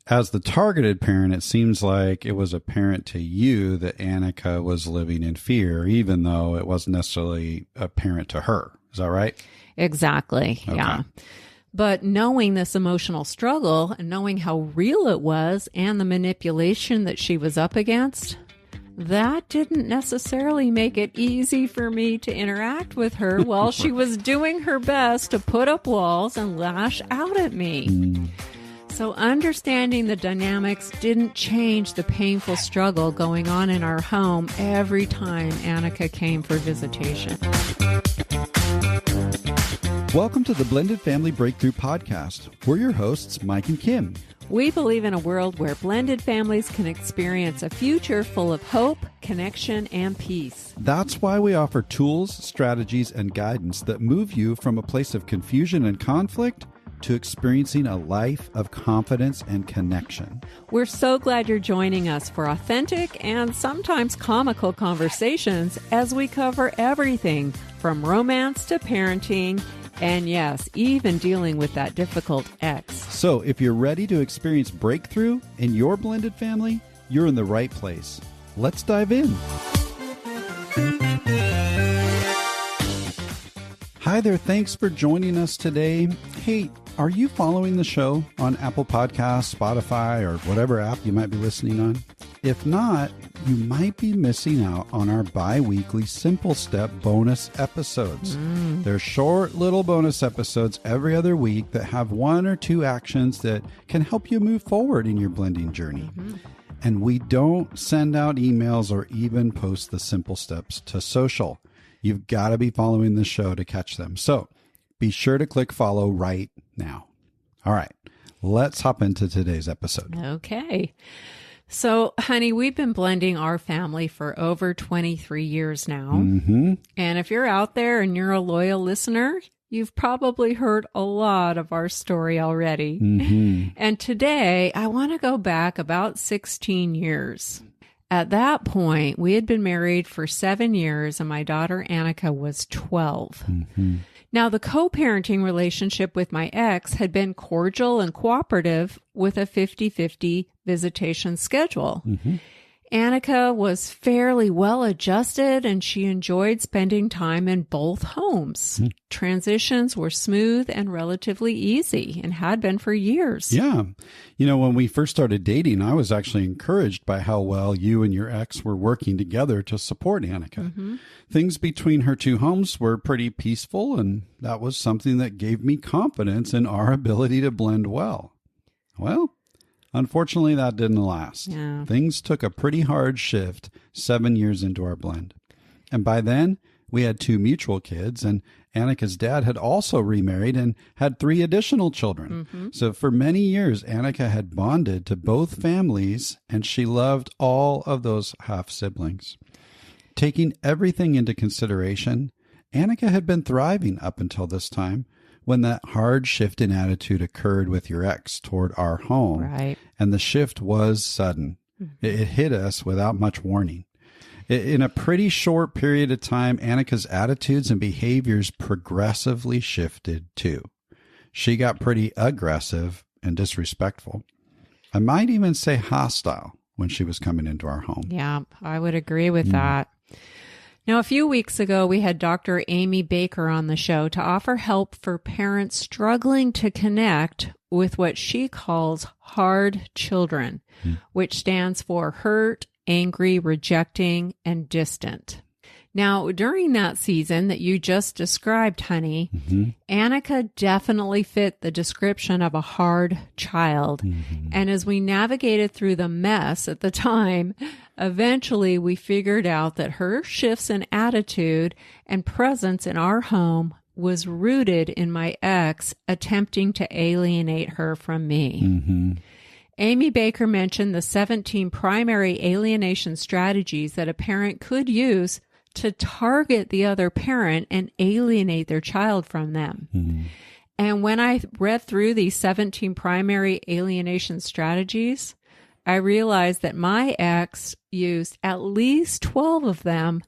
As the targeted parent, it seems like it was apparent to you that Annika was living in fear, even though it wasn't necessarily apparent to her. Is that right? Exactly. Okay. Yeah. But knowing this emotional struggle and knowing how real it was and the manipulation that she was up against, that didn't necessarily make it easy for me to interact with her while she was doing her best to put up walls and lash out at me. So understanding the dynamics didn't change the painful struggle going on in our home every time Annika came for visitation. Welcome to the Blended Family Breakthrough Podcast. We're your hosts, Mike and Kim. We believe in a world where blended families can experience a future full of hope, connection, and peace. That's why we offer tools, strategies, and guidance that move you from a place of confusion and conflict to experiencing a life of confidence and connection. We're so glad you're joining us for authentic and sometimes comical conversations as we cover everything from romance to parenting, and yes, even dealing with that difficult ex. So if you're ready to experience breakthrough in your blended family, you're in the right place. Let's dive in. Hi there. Thanks for joining us today. Hey, are you following the show on Apple Podcasts, Spotify, or whatever app you might be listening on? If not, you might be missing out on our bi-weekly Simple Step bonus episodes. They're short little bonus episodes every other week that have one or two actions that can help you move forward in your blending journey. And we don't send out emails or even post the simple steps to social. You've got to be following the show to catch them. So be sure to click follow right now. All right, let's hop into today's episode. Okay. So, honey, we've been blending our family for over 23 years now. And if you're out there and you're a loyal listener, you've probably heard a lot of our story already. And today, I want to go back about 16 years. At that point, we had been married for 7 years, and my daughter Annika was 12. Now, the co-parenting relationship with my ex had been cordial and cooperative with a 50-50 visitation schedule. Annika was fairly well adjusted, and she enjoyed spending time in both homes. Transitions were smooth and relatively easy and had been for years. Yeah. You know, when we first started dating, I was actually encouraged by how well you and your ex were working together to support Annika. Things between her two homes were pretty peaceful, and that was something that gave me confidence in our ability to blend well. Well, unfortunately, that didn't last. Yeah. Things took a pretty hard shift 7 years into our blend. And by then, we had 2 mutual kids, and Annika's dad had also remarried and had 3 additional children. So for many years, Annika had bonded to both families, and she loved all of those half-siblings. Taking everything into consideration, Annika had been thriving up until this time, when that hard shift in attitude occurred with your ex toward our home. Right. And the shift was sudden. It hit us without much warning. In a pretty short period of time, Annika's attitudes and behaviors progressively shifted too. She got pretty aggressive and disrespectful. I might even say hostile when she was coming into our home. Yeah, I would agree with that. Now, a few weeks ago, we had Dr. Amy Baker on the show to offer help for parents struggling to connect with what she calls hard children, which stands for hurt, angry, rejecting, and distant. Now, during that season that you just described, honey, Annika definitely fit the description of a hard child. And as we navigated through the mess at the time, eventually we figured out that her shifts in attitude and presence in our home was rooted in my ex attempting to alienate her from me. Amy Baker mentioned the 17 primary alienation strategies that a parent could use to target the other parent and alienate their child from them. And when I read through these 17 primary alienation strategies, I realized that my ex used at least 12 of them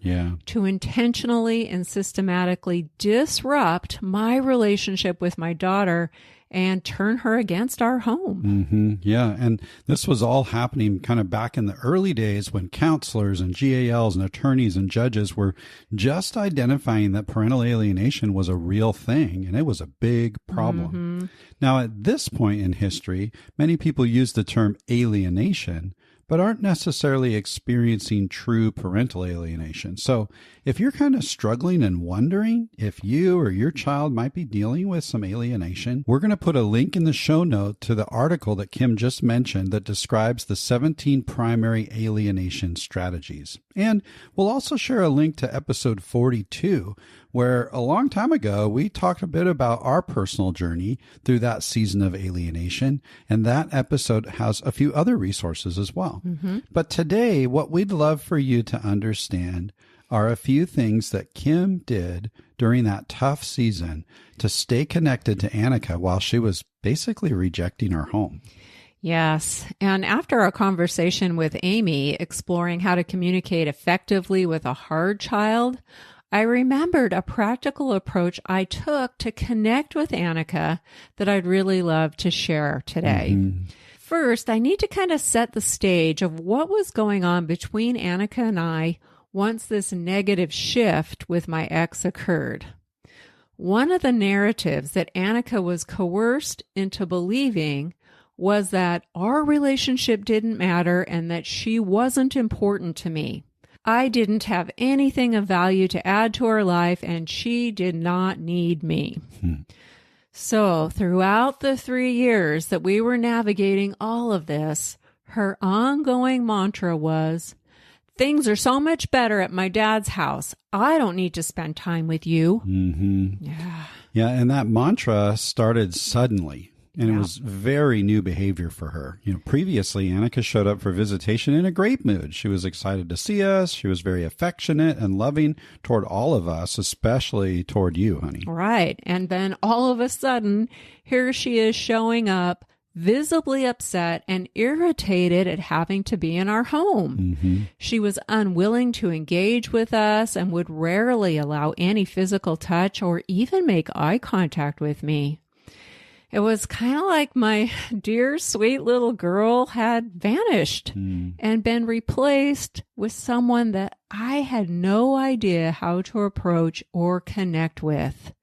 to intentionally and systematically disrupt my relationship with my daughter and turn her against our home. Mm-hmm. Yeah. And this was all happening kind of back in the early days when counselors and GALs and attorneys and judges were just identifying that parental alienation was a real thing, and it was a big problem. Mm-hmm. Now, at this point in history, many people use the term alienation, but aren't necessarily experiencing true parental alienation. So if you're kind of struggling and wondering if you or your child might be dealing with some alienation, we're going to put a link in the show note to the article that Kim just mentioned that describes the 17 primary alienation strategies. And we'll also share a link to episode 42, where a long time ago, we talked a bit about our personal journey through that season of alienation. And that episode has a few other resources as well. Mm-hmm. But today, what we'd love for you to understand are a few things that Kim did during that tough season to stay connected to Annika while she was basically rejecting her home. Yes. And after our conversation with Amy exploring how to communicate effectively with a hard child, I remembered a practical approach I took to connect with Annika that I'd really love to share today. Mm-hmm. First, I need to kind of set the stage of what was going on between Annika and I once this negative shift with my ex occurred. One of the narratives that Annika was coerced into believing was that our relationship didn't matter and that she wasn't important to me. I didn't have anything of value to add to her life, and she did not need me. So throughout the 3 years that we were navigating all of this, her ongoing mantra was, "Things are so much better at my dad's house. I don't need to spend time with you." Mm-hmm. Yeah. Yeah, and that mantra started suddenly. And it was very new behavior for her. Previously, Annika showed up for visitation in a great mood. She was excited to see us. She was very affectionate and loving toward all of us, especially toward you, honey. Right. And then all of a sudden, here she is showing up, visibly upset and irritated at having to be in our home. Mm-hmm. She was unwilling to engage with us and would rarely allow any physical touch or even make eye contact with me. It was kind of like my dear, sweet little girl had vanished and been replaced with someone that I had no idea how to approach or connect with.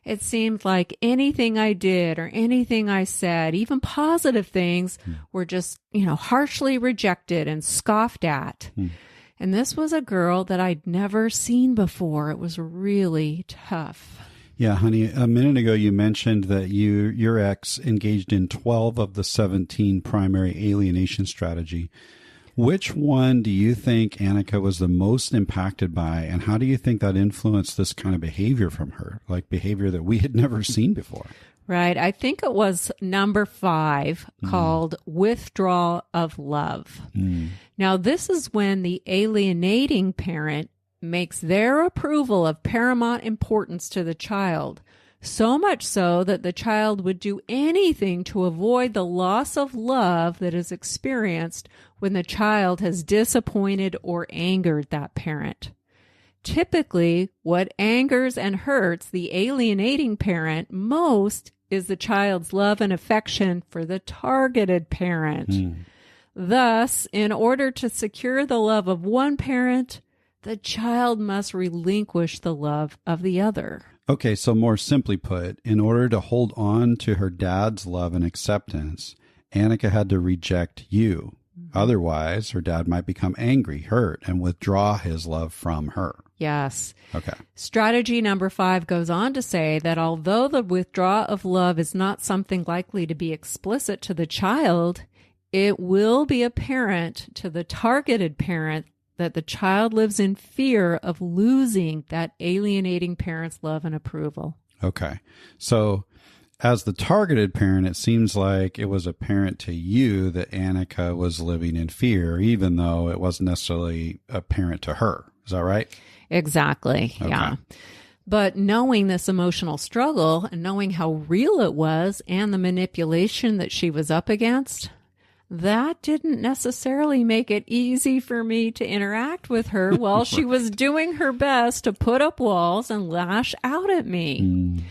It seemed like anything I did or anything I said, even positive things, were just, harshly rejected and scoffed at. And this was a girl that I'd never seen before. It was really tough. Yeah, honey, a minute ago you mentioned that your ex engaged in 12 of the 17 primary alienation strategy. Which one do you think Annika was the most impacted by, and how do you think that influenced this kind of behavior from her, like behavior that we had never seen before? Right. I think it was number 5 called withdrawal of love. Now, this is when the alienating parent makes their approval of paramount importance to the child, so much so that the child would do anything to avoid the loss of love that is experienced when the child has disappointed or angered that parent. Typically, what angers and hurts the alienating parent most is the child's love and affection for the targeted parent. Thus, in order to secure the love of one parent, the child must relinquish the love of the other. Okay, so more simply put, in order to hold on to her dad's love and acceptance, Annika had to reject you. Otherwise, her dad might become angry, hurt, and withdraw his love from her. Yes. Okay. Strategy number 5 goes on to say that although the withdrawal of love is not something likely to be explicit to the child, it will be apparent to the targeted parent that the child lives in fear of losing that alienating parent's love and approval. Okay. So as the targeted parent, it seems like it was apparent to you that Annika was living in fear, even though it wasn't necessarily apparent to her. Is that right? Exactly. Okay. Yeah. But knowing this emotional struggle and knowing how real it was and the manipulation that she was up against, that didn't necessarily make it easy for me to interact with her while she was doing her best to put up walls and lash out at me.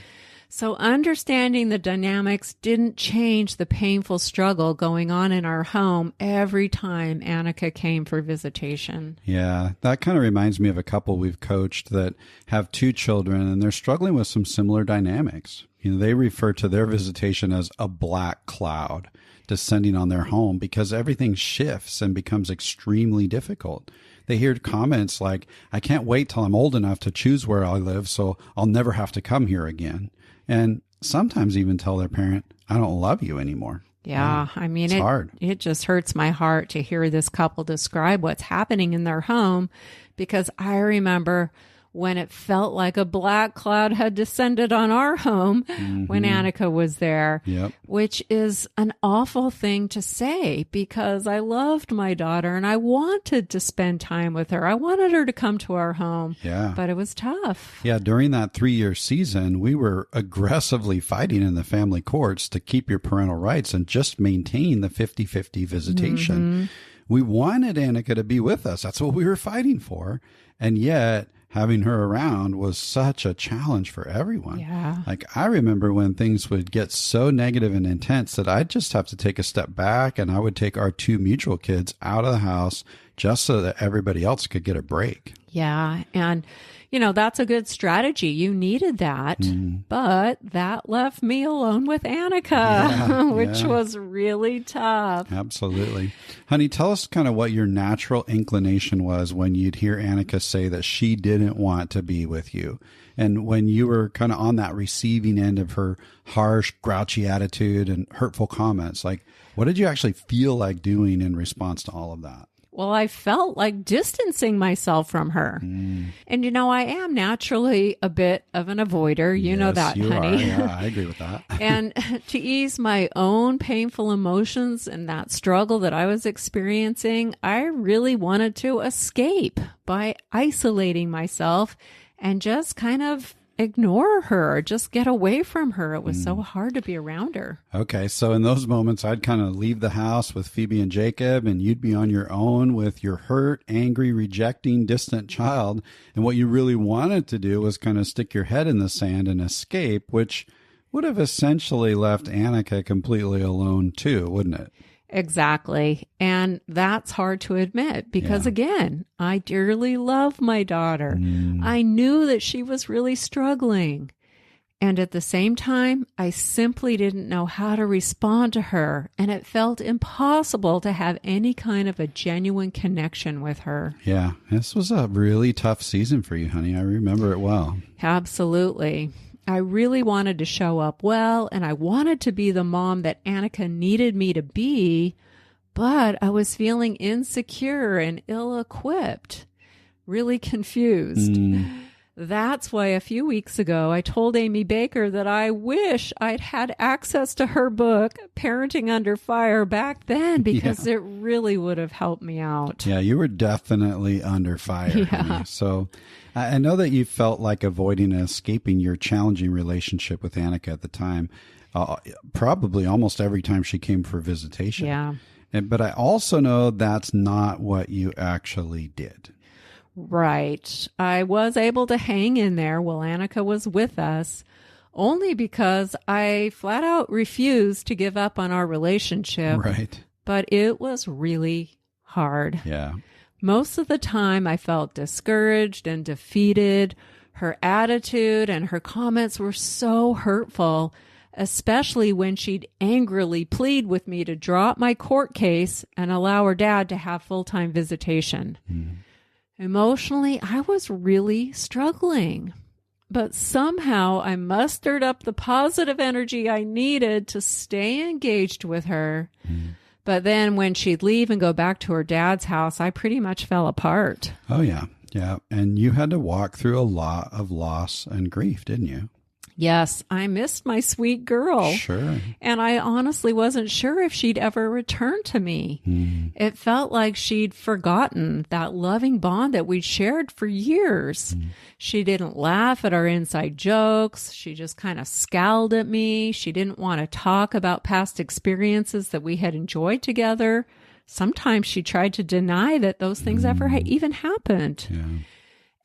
So understanding the dynamics didn't change the painful struggle going on in our home every time Annika came for visitation. Yeah, that kind of reminds me of a couple we've coached that have 2 children, and they're struggling with some similar dynamics. They refer to their visitation as a black cloud descending on their home because everything shifts and becomes extremely difficult. They hear comments like, I can't wait till I'm old enough to choose where I live so I'll never have to come here again. And sometimes even tell their parent, I don't love you anymore. Yeah, I mean, it's hard. It just hurts my heart to hear this couple describe what's happening in their home, because I remember when it felt like a black cloud had descended on our home when Annika was there, which is an awful thing to say because I loved my daughter and I wanted to spend time with her. I wanted her to come to our home, but it was tough. Yeah, during that 3-year season, we were aggressively fighting in the family courts to keep your parental rights and just maintain the 50-50 visitation. We wanted Annika to be with us. That's what we were fighting for. And yet, having her around was such a challenge for everyone. Yeah. Like, I remember when things would get so negative and intense that I'd just have to take a step back, and I would take our 2 mutual kids out of the house just so that everybody else could get a break. Yeah. And, that's a good strategy. You needed that, but that left me alone with Annika, which was really tough. Absolutely. Honey, tell us kind of what your natural inclination was when you'd hear Annika say that she didn't want to be with you. And when you were kind of on that receiving end of her harsh, grouchy attitude and hurtful comments, like, what did you actually feel like doing in response to all of that? Well, I felt like distancing myself from her. And, I am naturally a bit of an avoider. You know that, you honey. Are. Yeah, I agree with that. And to ease my own painful emotions and that struggle that I was experiencing, I really wanted to escape by isolating myself and just kind of ignore her, just get away from her. It was so hard to be around her. Okay, so in those moments, I'd kind of leave the house with Phoebe and Jacob, and you'd be on your own with your hurt, angry, rejecting, distant child. And what you really wanted to do was kind of stick your head in the sand and escape, which would have essentially left Annika completely alone too, wouldn't it? Exactly. And that's hard to admit because, again, I dearly love my daughter. I knew that she was really struggling. And at the same time, I simply didn't know how to respond to her. And it felt impossible to have any kind of a genuine connection with her. Yeah, this was a really tough season for you, honey. I remember it well. Absolutely. I really wanted to show up well, and I wanted to be the mom that Annika needed me to be, but I was feeling insecure and ill-equipped, really confused. That's why a few weeks ago I told Amy Baker that I wish I'd had access to her book, Parenting Under Fire, back then, because it really would have helped me out. Yeah, you were definitely under fire. Honey. So I know that you felt like avoiding and escaping your challenging relationship with Annika at the time, probably almost every time she came for visitation. Yeah. But I also know that's not what you actually did. Right. I was able to hang in there while Annika was with us, only because I flat out refused to give up on our relationship. Right. But it was really hard. Yeah. Most of the time I felt discouraged and defeated. Her attitude and her comments were so hurtful, especially when she'd angrily plead with me to drop my court case and allow her dad to have full-time visitation. Emotionally, I was really struggling, but somehow I mustered up the positive energy I needed to stay engaged with her. But then when she'd leave and go back to her dad's house, I pretty much fell apart. Oh, yeah. Yeah. And you had to walk through a lot of loss and grief, didn't you? Yes, I missed my sweet girl. Sure. And I honestly wasn't sure if she'd ever return to me. It felt like she'd forgotten that loving bond that we'd shared for years. She didn't laugh at our inside jokes. She just kind of scowled at me. She didn't want to talk about past experiences that we had enjoyed together. Sometimes she tried to deny that those things ever even happened. Yeah.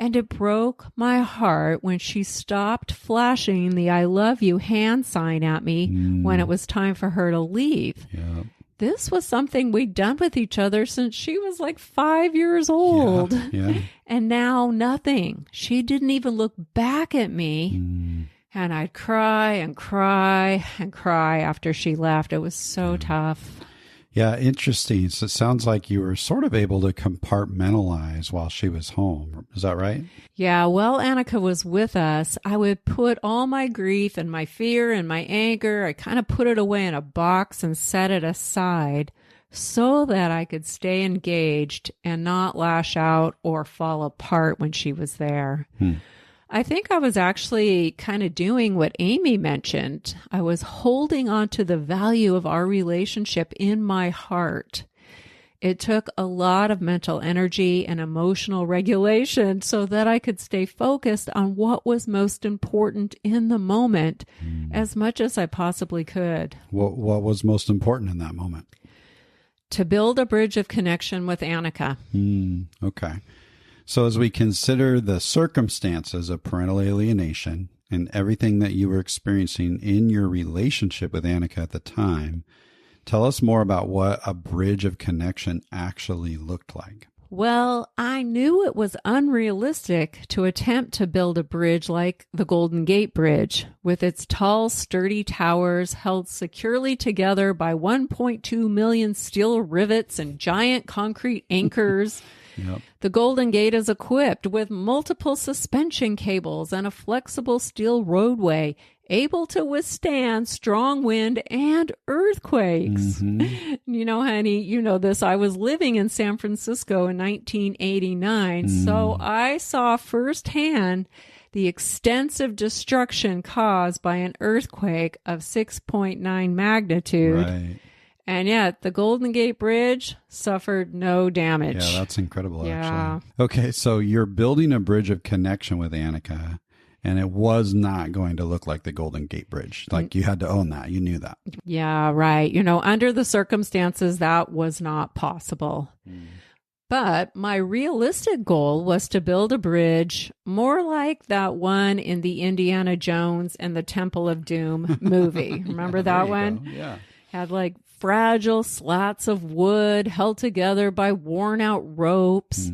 And it broke my heart when she stopped flashing the I love you hand sign at me when it was time for her to leave. Yeah. This was something we'd done with each other since she was like 5 years old. Yeah. And now nothing. She didn't even look back at me. And I'd cry and cry and cry after she left. It was so tough. Yeah, interesting. So it sounds like you were sort of able to compartmentalize while she was home. Is that right? Yeah, while Annika was with us, I would put all my grief and my fear and my anger, I kind of put it away in a box and set it aside so that I could stay engaged and not lash out or fall apart when she was there. I think I was actually kind of doing what Amy mentioned. I was holding on to the value of our relationship in my heart. It took a lot of mental energy and emotional regulation so that I could stay focused on what was most important in the moment as much as I possibly could. What was most important in that moment? To build a bridge of connection with Annika. Okay. So as we consider the circumstances of parental alienation and everything that you were experiencing in your relationship with Annika at the time, tell us more about what a bridge of connection actually looked like. Well, I knew it was unrealistic to attempt to build a bridge like the Golden Gate Bridge, with its tall, sturdy towers held securely together by 1.2 million steel rivets and giant concrete anchors. Yep. The Golden Gate is equipped with multiple suspension cables and a flexible steel roadway able to withstand strong wind and earthquakes. You know, honey, you know this. I was living in San Francisco in 1989, so I saw firsthand the extensive destruction caused by an earthquake of 6.9 magnitude. Right. And yet, the Golden Gate Bridge suffered no damage. Yeah, that's incredible, actually. Okay, so you're building a bridge of connection with Annika, and it was not going to look like the Golden Gate Bridge. Like, you had to own that. You knew that. Yeah, right. You know, under the circumstances, that was not possible. But my realistic goal was to build a bridge more like that one in the Indiana Jones and the Temple of Doom movie. Remember that one? Go. Yeah. Had like fragile slats of wood held together by worn out ropes.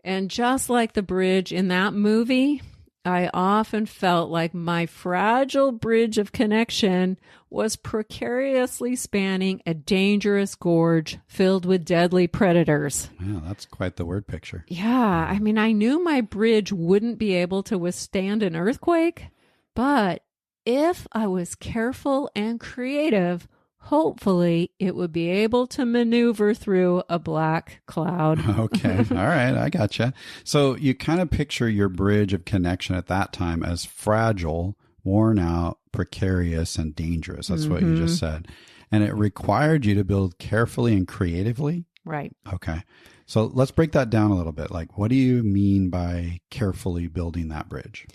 And just like the bridge in that movie, I often felt like my fragile bridge of connection was precariously spanning a dangerous gorge filled with deadly predators. Wow, that's quite the word picture. Yeah, I mean, I knew my bridge wouldn't be able to withstand an earthquake, but if I was careful and creative, hopefully it would be able to maneuver through a black cloud. Okay. All right. I gotcha. So you kind of picture your bridge of connection at that time as fragile, worn out, precarious, and dangerous. That's what you just said. And it required you to build carefully and creatively. Right. Okay. So let's break that down a little bit. Like, what do you mean by carefully building that bridge?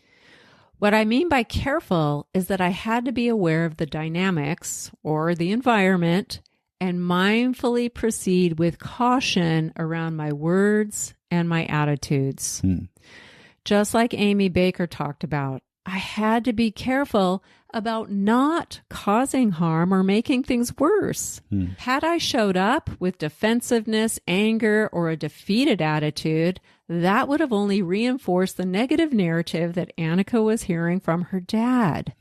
What I mean by careful is that I had to be aware of the dynamics or the environment and mindfully proceed with caution around my words and my attitudes. Just like Amy Baker talked about, I had to be careful about not causing harm or making things worse. Had I showed up with defensiveness, anger, or a defeated attitude, that would have only reinforced the negative narrative that Annika was hearing from her dad.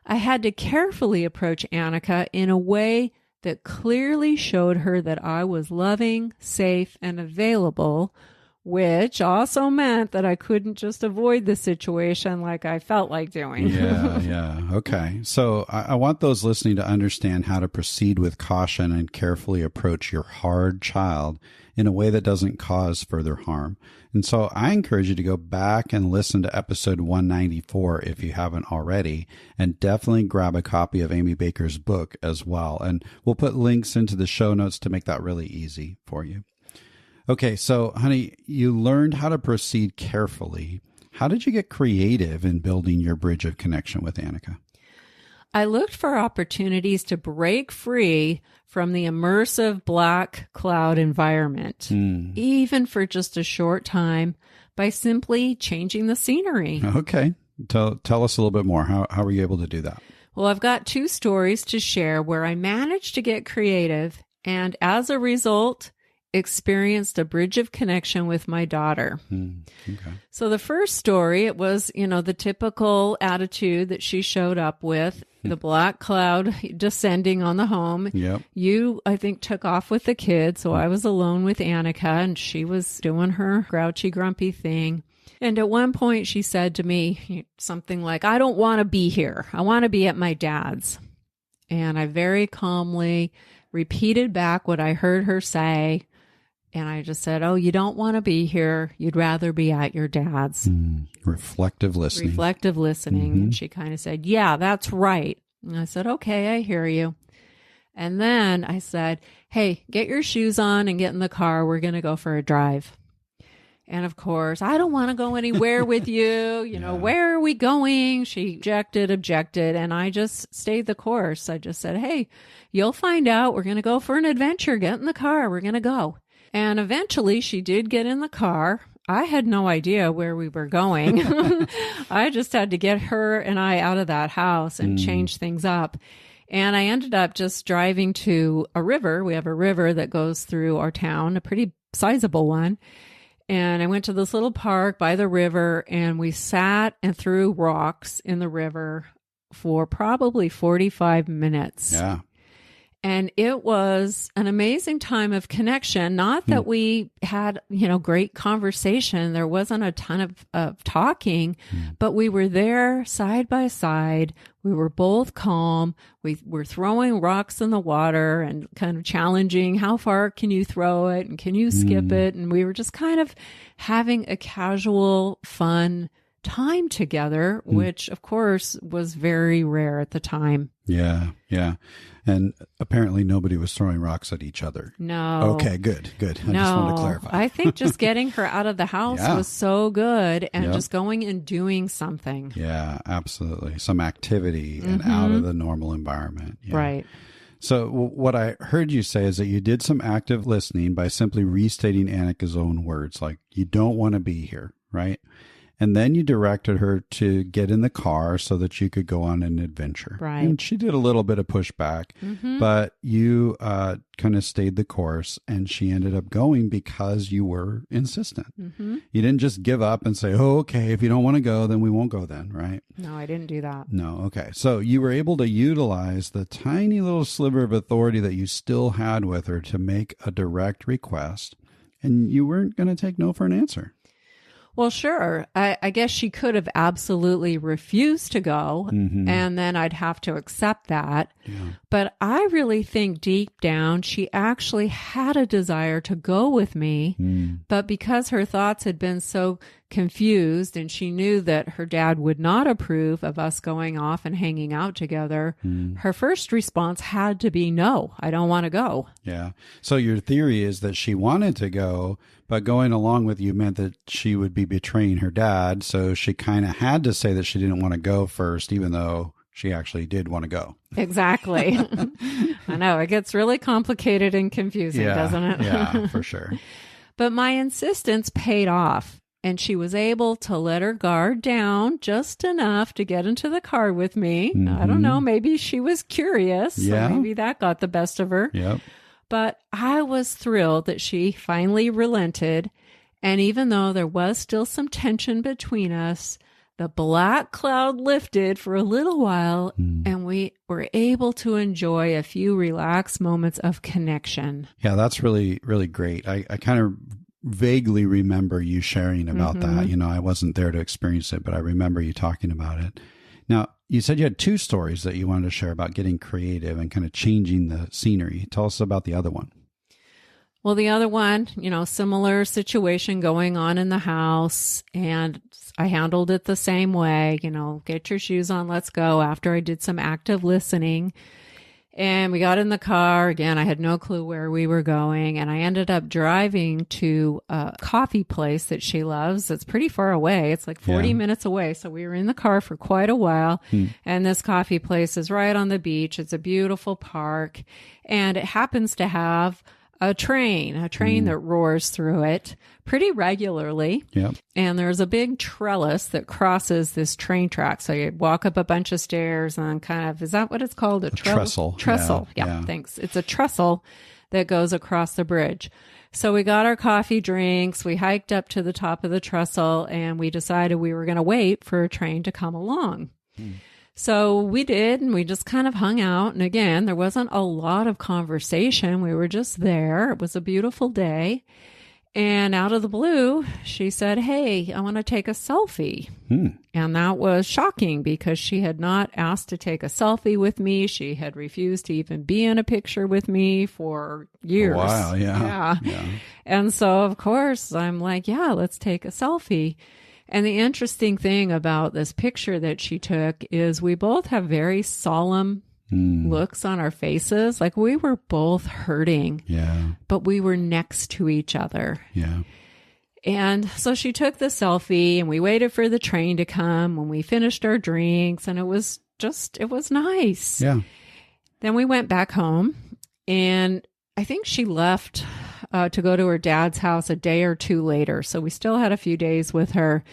I had to carefully approach Annika in a way that clearly showed her that I was loving, safe, and available, which also meant that I couldn't just avoid the situation like I felt like doing. Yeah. Okay. So I want those listening to understand how to proceed with caution and carefully approach your hard child in a way that doesn't cause further harm. And so I encourage you to go back and listen to episode 194 if you haven't already, and definitely grab a copy of Amy Baker's book as well. And we'll put links into the show notes to make that really easy for you. Okay, so honey, you learned how to proceed carefully. How did you get creative in building your bridge of connection with Annika? I looked for opportunities to break free from the immersive black cloud environment, even for just a short time, by simply changing the scenery. Okay. Tell us a little bit more. How were you able to do that? Well, I've got 2 stories to share where I managed to get creative and as a result, experienced a bridge of connection with my daughter. Okay. So the first story, it was, the typical attitude that she showed up with, the black cloud descending on the home. Yep. You, I think, took off with the kids, so I was alone with Annika, and she was doing her grouchy, grumpy thing. And at one point she said to me something like, I don't want to be here. I want to be at my dad's. And I very calmly repeated back what I heard her say. And I just said, oh, you don't want to be here. You'd rather be at your dad's. Reflective listening. Reflective listening. And she kind of said, yeah, that's right. And I said, okay, I hear you. And then I said, hey, get your shoes on and get in the car. We're going to go for a drive. And of course, I don't want to go anywhere with you. Where are we going? She objected, and I just stayed the course. I just said, hey, you'll find out. We're going to go for an adventure. Get in the car. We're going to go. And eventually she did get in the car. I had no idea where we were going. I just had to get her and I out of that house and change things up. And I ended up just driving to a river. We have a river that goes through our town, a pretty sizable one. And I went to this little park by the river, and we sat and threw rocks in the river for probably 45 minutes. Yeah. And it was an amazing time of connection. Not that we had, great conversation. There wasn't a ton of talking, but we were there side by side. We were both calm. We were throwing rocks in the water and kind of challenging, how far can you throw it? And can you skip it? And we were just kind of having a casual, fun time together, which of course was very rare at the time. Yeah. Yeah. And apparently nobody was throwing rocks at each other. No. Okay, good. I just wanted to clarify. I think just getting her out of the house was so good, and just going and doing something. Yeah, absolutely. Some activity and out of the normal environment. Yeah. Right. So what I heard you say is that you did some active listening by simply restating Annika's own words, like, you don't want to be here, right? And then you directed her to get in the car so that you could go on an adventure. Right. And she did a little bit of pushback, but you kind of stayed the course, and she ended up going because you were insistent. You didn't just give up and say, oh, okay, if you don't want to go, then we won't go then, right? No, I didn't do that. No, okay. So you were able to utilize the tiny little sliver of authority that you still had with her to make a direct request, and you weren't going to take no for an answer. Well, sure. I guess she could have absolutely refused to go, and then I'd have to accept that. Yeah. But I really think deep down, she actually had a desire to go with me, but because her thoughts had been so confused and she knew that her dad would not approve of us going off and hanging out together, her first response had to be, no, I don't want to go. Yeah. So your theory is that she wanted to go, but going along with you meant that she would be betraying her dad. So she kind of had to say that she didn't want to go first, even though she actually did want to go. Exactly. I know. It gets really complicated and confusing, doesn't it? Yeah, for sure. But my insistence paid off, and she was able to let her guard down just enough to get into the car with me. I don't know. Maybe she was curious. Yeah. So maybe that got the best of her. Yep. But I was thrilled that she finally relented. And even though there was still some tension between us, the black cloud lifted for a little while, and we were able to enjoy a few relaxed moments of connection. Yeah, that's really, really great. I kind of vaguely remember you sharing about that. I wasn't there to experience it, but I remember you talking about it. Now, you said you had 2 stories that you wanted to share about getting creative and kind of changing the scenery. Tell us about the other one. Well, the other one, similar situation going on in the house, and I handled it the same way, get your shoes on, let's go, after I did some active listening. And we got in the car. Again, I had no clue where we were going, and I ended up driving to a coffee place that she loves. It's pretty far away. It's like 40 minutes away. So we were in the car for quite a while, and this coffee place is right on the beach. It's a beautiful park, and it happens to have a train that roars through it pretty regularly. Yep. And there's a big trellis that crosses this train track. So you walk up a bunch of stairs and kind of, is that what it's called? A trestle. Trestle. Yeah, thanks. It's a trestle that goes across the bridge. So we got our coffee drinks. We hiked up to the top of the trestle and we decided we were going to wait for a train to come along. So we did, and we just kind of hung out. And again, there wasn't a lot of conversation. We were just there. It was a beautiful day. And out of the blue, she said, "Hey, I want to take a selfie." And that was shocking because she had not asked to take a selfie with me. She had refused to even be in a picture with me for years. Wow, yeah. And so, of course, I'm like, yeah, let's take a selfie. And the interesting thing about this picture that she took is we both have very solemn looks on our faces. Like we were both hurting, but we were next to each other. Yeah. And so she took the selfie and we waited for the train to come when we finished our drinks, and it was nice. Yeah. Then we went back home, and I think she left to go to her dad's house a day or two later. So we still had a few days with her.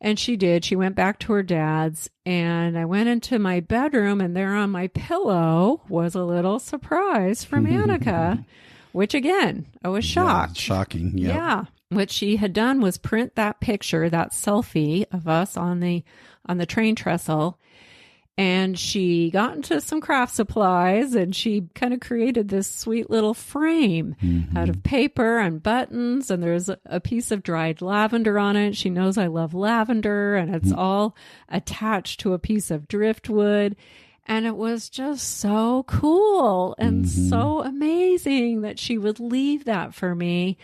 And she did. She went back to her dad's, and I went into my bedroom, and there on my pillow was a little surprise from Annika, which again, I was shocked. Yeah, shocking. Yep. Yeah. What she had done was print that picture, that selfie of us on the train trestle. And she got into some craft supplies, and she kind of created this sweet little frame out of paper and buttons. And there's a piece of dried lavender on it. She knows I love lavender, and it's all attached to a piece of driftwood. And it was just so cool and so amazing that she would leave that for me.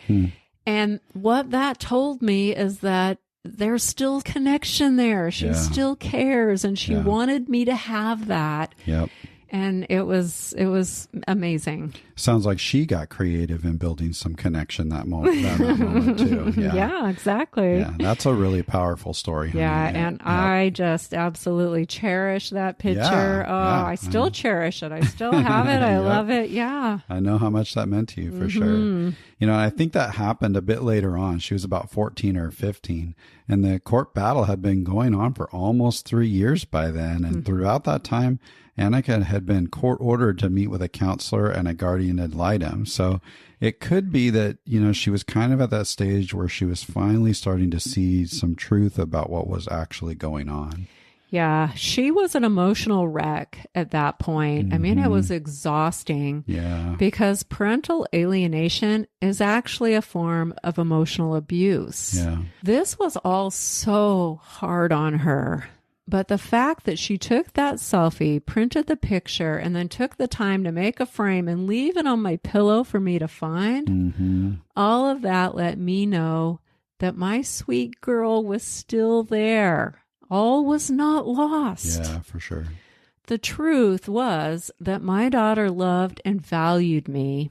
And what that told me is that there's still connection there. She still cares, and she wanted me to have that. Yep. And it was amazing. Sounds like she got creative in building some connection that moment too. Yeah. Yeah, exactly. Yeah, that's a really powerful story. Yeah, and I just absolutely cherish that picture. I still cherish it. I still have it. I love it. Yeah. I know how much that meant to you for sure. You know, I think that happened a bit later on. She was about 14 or 15, and the court battle had been going on for almost 3 years by then. And throughout that time, Annika had been court ordered to meet with a counselor and a guardian ad litem. So it could be that, you know, she was kind of at that stage where she was finally starting to see some truth about what was actually going on. Yeah, she was an emotional wreck at that point. I mean, it was exhausting. Yeah. Because parental alienation is actually a form of emotional abuse. Yeah. This was all so hard on her. But the fact that she took that selfie, printed the picture, and then took the time to make a frame and leave it on my pillow for me to find, all of that let me know that my sweet girl was still there. All was not lost. Yeah, for sure. The truth was that my daughter loved and valued me.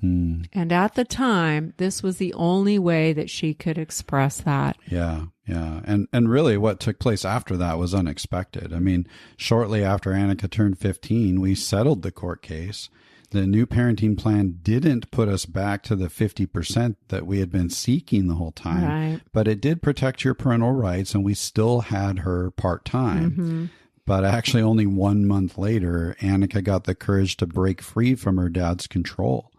And at the time, this was the only way that she could express that. Yeah, yeah. And really what took place after that was unexpected. I mean, shortly after Annika turned 15, we settled the court case. The new parenting plan didn't put us back to the 50% that we had been seeking the whole time, Right. but it did protect your parental rights, and we still had her part-time. But actually only 1 month later, Annika got the courage to break free from her dad's control.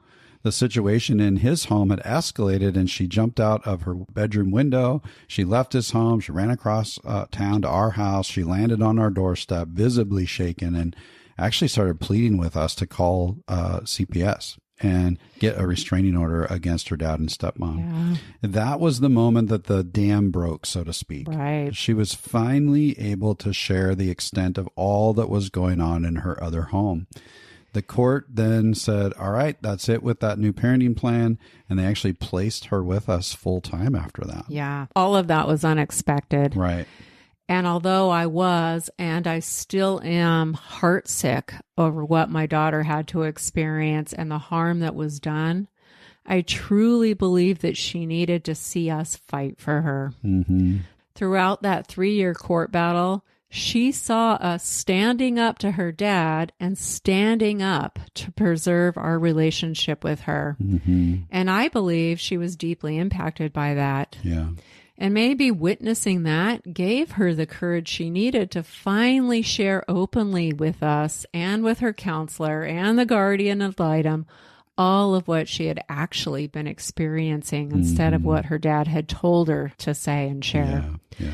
The situation in his home had escalated, and she jumped out of her bedroom window. She left his home. She ran across town to our house. She landed on our doorstep, visibly shaken, and actually started pleading with us to call CPS and get a restraining order against her dad and stepmom. Yeah. That was the moment that the dam broke, so to speak. Right. She was finally able to share the extent of all that was going on in her other home. The court then said, all right, that's it with that new parenting plan. And they actually placed her with us full time after that. Yeah. All of that was unexpected. Right. And although I was, and I still am, heartsick over what my daughter had to experience and the harm that was done, I truly believe that she needed to see us fight for her. Throughout that 3-year court battle, She saw us standing up to her dad and standing up to preserve our relationship with her. Mm-hmm. And I believe she was deeply impacted by that. Yeah. And maybe witnessing that gave her the courage she needed to finally share openly with us and with her counselor and the guardian ad litem all of what she had actually been experiencing instead of what her dad had told her to say and share. Yeah.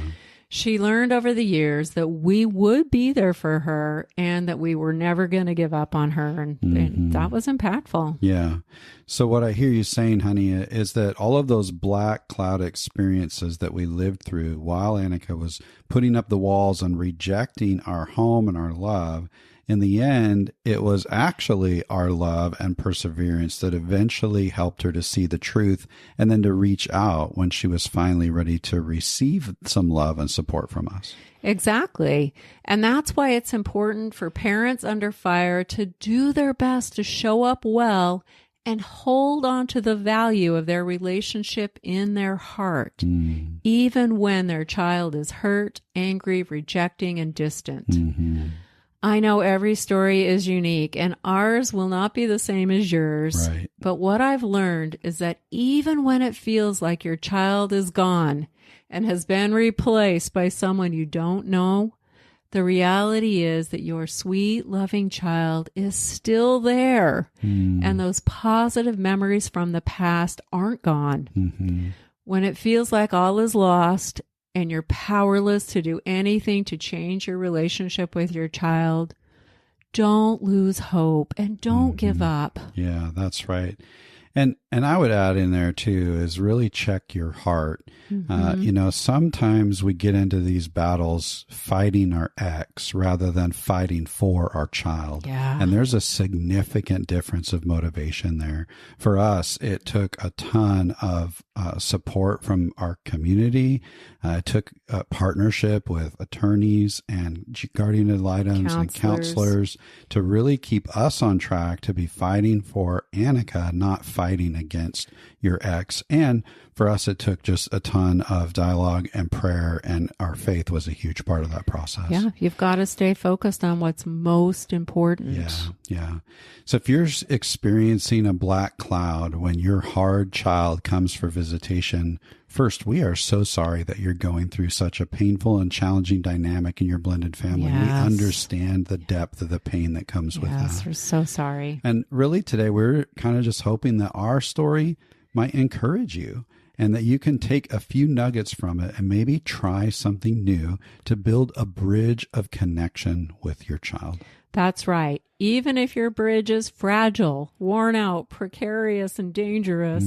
She learned over the years that we would be there for her and that we were never going to give up on her. And that was impactful. Yeah. So what I hear you saying, honey, is that all of those black cloud experiences that we lived through while Annika was putting up the walls and rejecting our home and our love, in the end, it was actually our love and perseverance that eventually helped her to see the truth and then to reach out when she was finally ready to receive some love and support from us. Exactly. And that's why it's important for parents under fire to do their best to show up well and hold on to the value of their relationship in their heart, even when their child is hurt, angry, rejecting, and distant. Mm-hmm. I know every story is unique and ours will not be the same as yours. Right. But what I've learned is that even when it feels like your child is gone and has been replaced by someone you don't know, the reality is that your sweet, loving child is still there. And those positive memories from the past aren't gone. Mm-hmm. When it feels like all is lost and you're powerless to do anything to change your relationship with your child, don't lose hope and don't give up. Yeah, that's right. And I would add in there too is really check your heart. Sometimes we get into these battles fighting our ex rather than fighting for our child. Yeah. And there's a significant difference of motivation there. For us, it took a ton of support from our community. It took a partnership with attorneys and guardian ad litems and counselors to really keep us on track to be fighting for Annika, not fighting against your ex. And for us, it took just a ton of dialogue and prayer, and our faith was a huge part of that process. Yeah, you've got to stay focused on what's most important. Yeah. So if you're experiencing a black cloud when your hard child comes for visitation, first, we are so sorry that you're going through such a painful and challenging dynamic in your blended family. Yes. We understand the depth of the pain that comes with that. Yes, we're so sorry. And really today, we're kind of just hoping that our story might encourage you and that you can take a few nuggets from it and maybe try something new to build a bridge of connection with your child. That's right. Even if your bridge is fragile, worn out, precarious, and dangerous,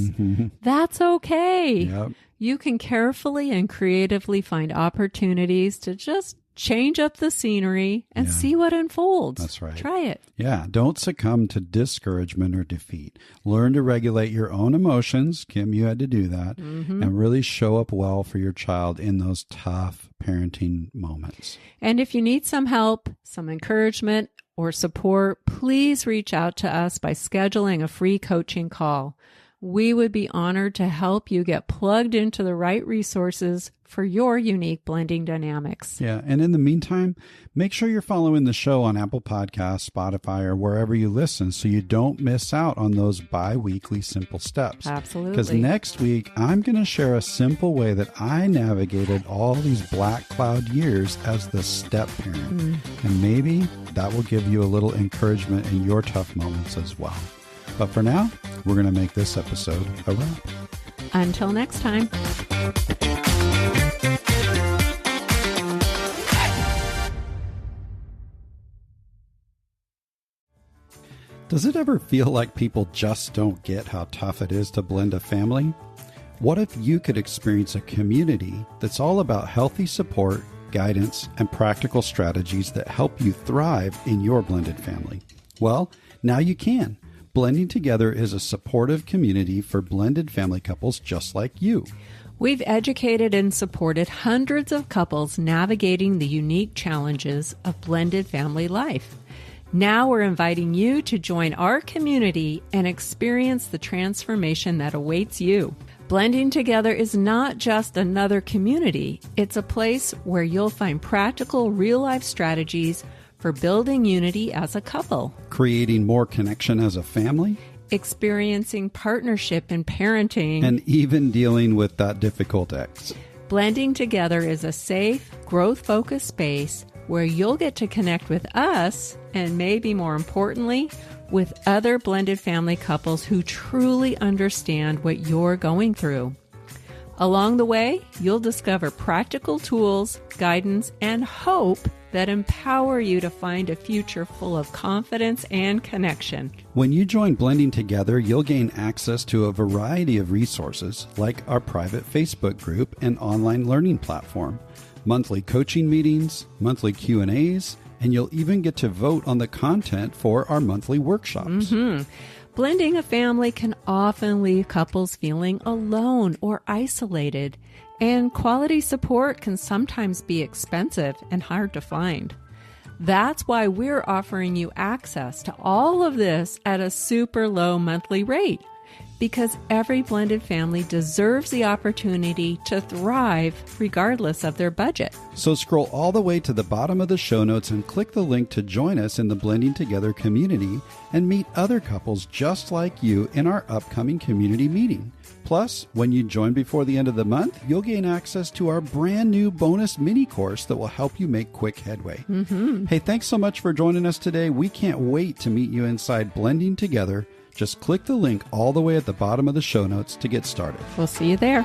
that's okay. Yep. You can carefully and creatively find opportunities to just change up the scenery and see what unfolds. That's right. Try it. Yeah. Don't succumb to discouragement or defeat. Learn to regulate your own emotions. Kim, you had to do that. And really show up well for your child in those tough parenting moments. And if you need some help, some encouragement, or support, please reach out to us by scheduling a free coaching call. We would be honored to help you get plugged into the right resources for your unique blending dynamics. Yeah. And in the meantime, make sure you're following the show on Apple Podcasts, Spotify, or wherever you listen so you don't miss out on those bi-weekly simple steps. Absolutely. Because next week, I'm going to share a simple way that I navigated all these black cloud years as the step parent. And maybe that will give you a little encouragement in your tough moments as well. But for now, we're going to make this episode a wrap. Until next time. Does it ever feel like people just don't get how tough it is to blend a family? What if you could experience a community that's all about healthy support, guidance, and practical strategies that help you thrive in your blended family? Well, now you can. Blending Together is a supportive community for blended family couples just like you. We've educated and supported hundreds of couples navigating the unique challenges of blended family life. Now we're inviting you to join our community and experience the transformation that awaits you. Blending Together is not just another community. It's a place where you'll find practical, real-life strategies for building unity as a couple, creating more connection as a family, experiencing partnership in parenting, and even dealing with that difficult ex. Blending Together is a safe, growth-focused space where you'll get to connect with us and maybe more importantly, with other blended family couples who truly understand what you're going through. Along the way, you'll discover practical tools, guidance, and hope that empower you to find a future full of confidence and connection. When you join Blending Together, you'll gain access to a variety of resources like our private Facebook group and online learning platform, monthly coaching meetings, monthly Q&As, and you'll even get to vote on the content for our monthly workshops. Blending a family can often leave couples feeling alone or isolated, and quality support can sometimes be expensive and hard to find. That's why we're offering you access to all of this at a super low monthly rate, because every blended family deserves the opportunity to thrive regardless of their budget. So scroll all the way to the bottom of the show notes and click the link to join us in the Blending Together community and meet other couples just like you in our upcoming community meeting. Plus, when you join before the end of the month, you'll gain access to our brand new bonus mini course that will help you make quick headway. Hey, thanks so much for joining us today. We can't wait to meet you inside Blending Together. Just click the link all the way at the bottom of the show notes to get started. We'll see you there.